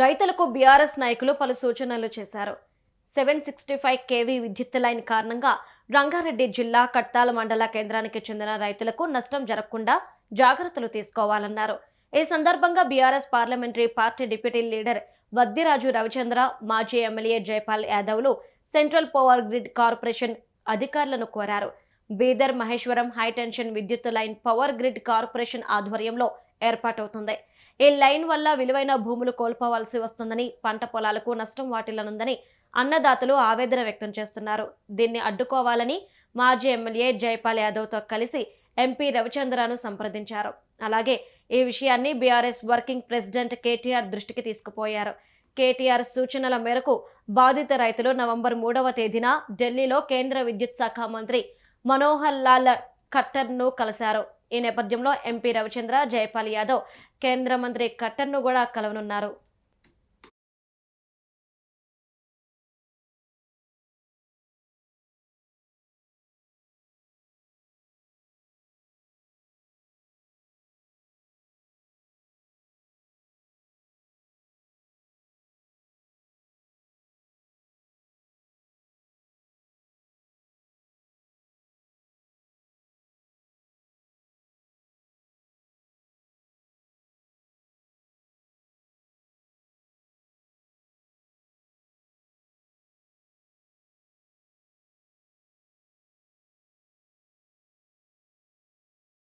రైతులకు బీఆర్ఎస్ నాయకులు పలు సూచనలు చేశారు. 765 కేవీ విద్యుత్ లైన్ కారణంగా రంగారెడ్డి జిల్లా కట్టాల మండల కేంద్రానికి చెందిన రైతులకు నష్టం జరగకుండా జాగ్రత్తలు తీసుకోవాలన్నారు. ఈ సందర్భంగా BRS parliamentary party deputy leader Vaddiraju Ravichandra, మాజీ ఎమ్మెల్యే జైపాల్ యాదవ్లు సెంట్రల్ పవర్ గ్రిడ్ కార్పొరేషన్ అధికారులను కోరారు. బీదర్ మహేశ్వరం హైటెన్షన్ విద్యుత్ లైన్ పవర్ గ్రిడ్ కార్పొరేషన్ ఆధ్వర్యంలో ఏర్పాటవుతుంది. ఈ లైన్ వల్ల విలువైన భూములు కోల్పోవాల్సి వస్తుందని, పంట పొలాలకు నష్టం వాటిల్లనుందని అన్నదాతలు ఆవేదన వ్యక్తం చేస్తున్నారు. దీన్ని అడ్డుకోవాలని మాజీ ఎమ్మెల్యే జైపాల్ యాదవ్తో కలిసి ఎంపీ రవిచంద్రను సంప్రదించారు. అలాగే ఈ విషయాన్ని బీఆర్ఎస్ వర్కింగ్ ప్రెసిడెంట్ కేటీఆర్ దృష్టికి తీసుకుపోయారు. కేటీఆర్ సూచనల మేరకు బాధిత రైతులు నవంబర్ 3వ తేదీన ఢిల్లీలో కేంద్ర విద్యుత్ శాఖ మంత్రి మనోహర్ లాల్ ఖట్టర్ను కలిశారు. ఈ నేపథ్యంలో ఎంపీ రవిచంద్ర, జైపాల్ యాదవ్ కేంద్ర మంత్రి ఖట్టర్ను కూడా కలవనున్నారు.